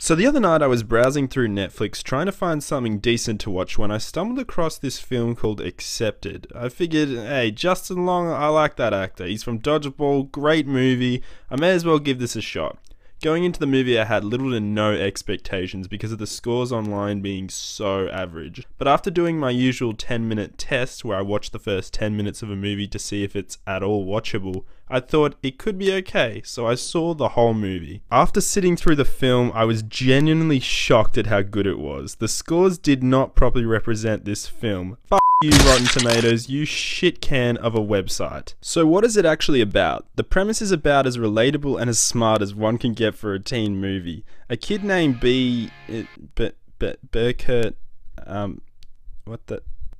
So the other night I was browsing through Netflix trying to find something decent to watch when I stumbled across this film called Accepted. I figured, hey, Justin Long, I like that actor. He's from Dodgeball, great movie. I may as well give this a shot. Going into the movie I had little to no expectations because of the scores online being so average. But after doing my usual 10-minute test where I watch the first 10 minutes of a movie to see if it's at all watchable, I thought it could be okay, so I saw the whole movie. After sitting through the film, I was genuinely shocked at how good it was. The scores did not properly represent this film. F you, Rotten Tomatoes, you shit can of a website. So what is it actually about? The premise is about as relatable and as smart as one can get for a teen movie. A kid named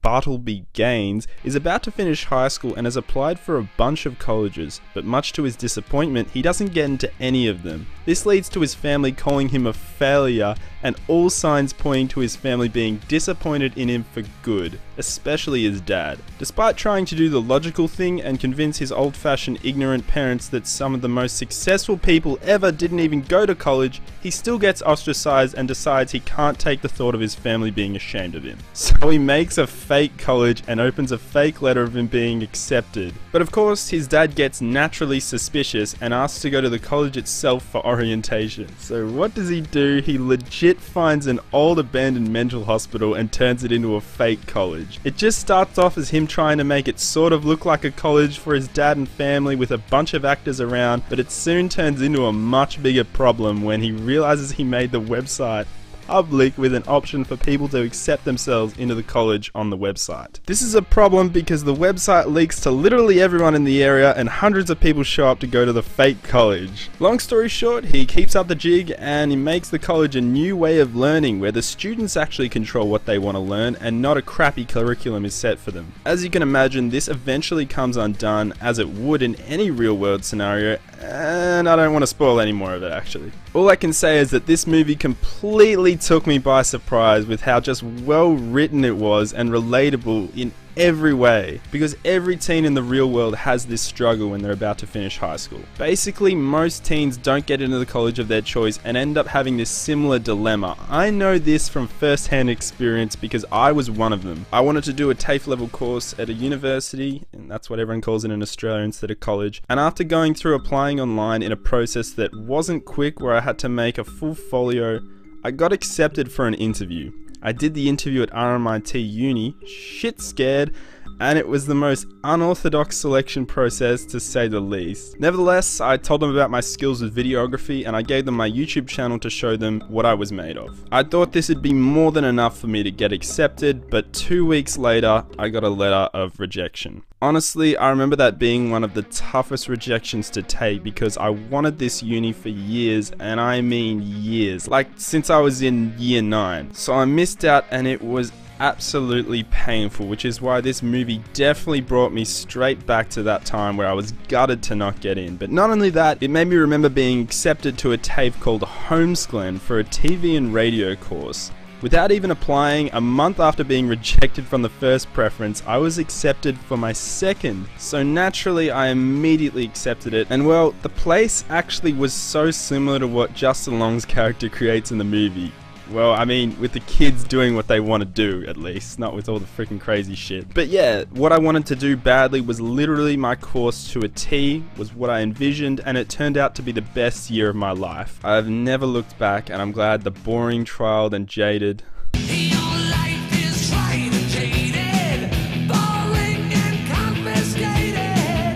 Bartleby Gaines is about to finish high school and has applied for a bunch of colleges, but much to his disappointment, he doesn't get into any of them. This leads to his family calling him a failure, and all signs pointing to his family being disappointed in him for good, especially his dad. Despite trying to do the logical thing and convince his old-fashioned ignorant parents that some of the most successful people ever didn't even go to college, he still gets ostracized and decides he can't take the thought of his family being ashamed of him. So he makes a fake college and opens a fake letter of him being accepted. But of course, his dad gets naturally suspicious and asks to go to the college itself for orientation. So what does he do? He legit finds an old abandoned mental hospital and turns it into a fake college. It just starts off as him trying to make it sort of look like a college for his dad and family with a bunch of actors around, but it soon turns into a much bigger problem when he realizes he made the website public with an option for people to accept themselves into the college on the website. This is a problem because the website leaks to literally everyone in the area and hundreds of people show up to go to the fake college. Long story short, he keeps up the jig and he makes the college a new way of learning where the students actually control what they want to learn and not a crappy curriculum is set for them. As you can imagine, this eventually comes undone as it would in any real world scenario, and I don't want to spoil any more of it actually. All I can say is that this movie completely took me by surprise with how just well written it was and relatable in every way, because every teen in the real world has this struggle when they're about to finish high school. Basically, most teens don't get into the college of their choice and end up having this similar dilemma. I know this from first-hand experience because I was one of them. I wanted to do a TAFE level course at a university, and that's what everyone calls it in Australia instead of college, and after going through applying online in a process that wasn't quick where I had to make a full folio, I got accepted for an interview. I did the interview at RMIT Uni, shit scared, and it was the most unorthodox selection process to say the least. Nevertheless, I told them about my skills with videography and I gave them my YouTube channel to show them what I was made of. I thought this would be more than enough for me to get accepted, but 2 weeks later, I got a letter of rejection. Honestly, I remember that being one of the toughest rejections to take because I wanted this uni for years, and I mean years, like since I was in year 9. So I missed out and it was absolutely painful, which is why this movie definitely brought me straight back to that time where I was gutted to not get in. But not only that, it made me remember being accepted to a TAFE called Homeschool for a TV and radio course. Without even applying, a month after being rejected from the first preference, I was accepted for my second. So naturally, I immediately accepted it. And well, the place actually was so similar to what Justin Long's character creates in the movie. Well, I mean, with the kids doing what they want to do, at least, not with all the freaking crazy shit. But yeah, what I wanted to do badly was literally my course to a T, was what I envisioned, and it turned out to be the best year of my life. I've never looked back, and I'm glad the boring, trialed, and jaded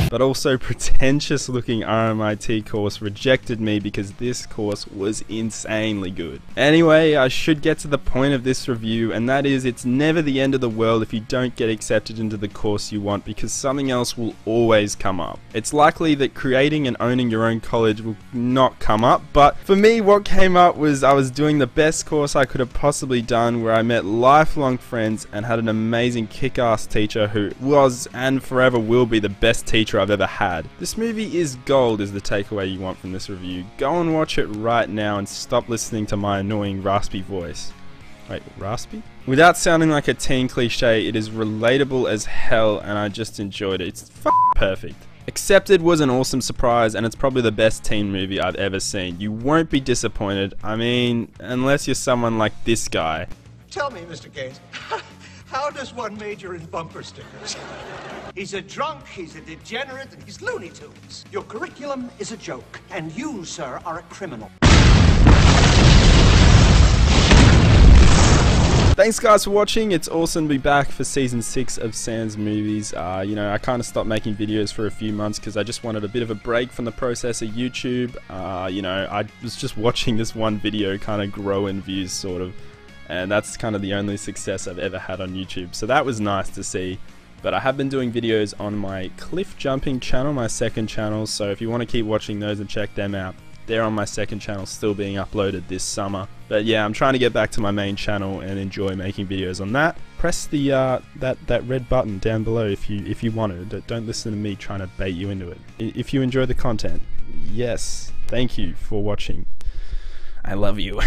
but also pretentious looking RMIT course rejected me because this course was insanely good. Anyway, I should get to the point of this review, and that is it's never the end of the world if you don't get accepted into the course you want, because something else will always come up. It's likely that creating and owning your own college will not come up, but for me what came up was I was doing the best course I could have possibly done, where I met lifelong friends and had an amazing kick-ass teacher who was and forever will be the best teacher I've ever had. This movie is gold is the takeaway you want from this review. Go and watch it right now and stop listening to my annoying raspy voice. Wait, raspy? Without sounding like a teen cliche, it is relatable as hell and I just enjoyed it. It's perfect. Accepted was an awesome surprise, and it's probably the best teen movie I've ever seen. You won't be disappointed. I mean, unless you're someone like this guy. Tell me, Mr. Gaines, how does one major in bumper stickers? He's a drunk, he's a degenerate, and he's Looney Tunes. Your curriculum is a joke, and you, sir, are a criminal. Thanks guys for watching. It's awesome to be back for season 6 of Sans Movies. You know, I kind of stopped making videos for a few months because I just wanted a bit of a break from the process of YouTube. You know, I was just watching this one video kind of grow in views sort of, and that's kind of the only success I've ever had on YouTube. So that was nice to see. But I have been doing videos on my cliff jumping channel, my second channel, so if you want to keep watching those and check them out, they're on my second channel, still being uploaded this summer. But yeah, I'm trying to get back to my main channel and enjoy making videos on that. Press the that red button down below if you want it. Don't listen to me trying to bait you into it. If you enjoy the content, yes, thank you for watching. I love you.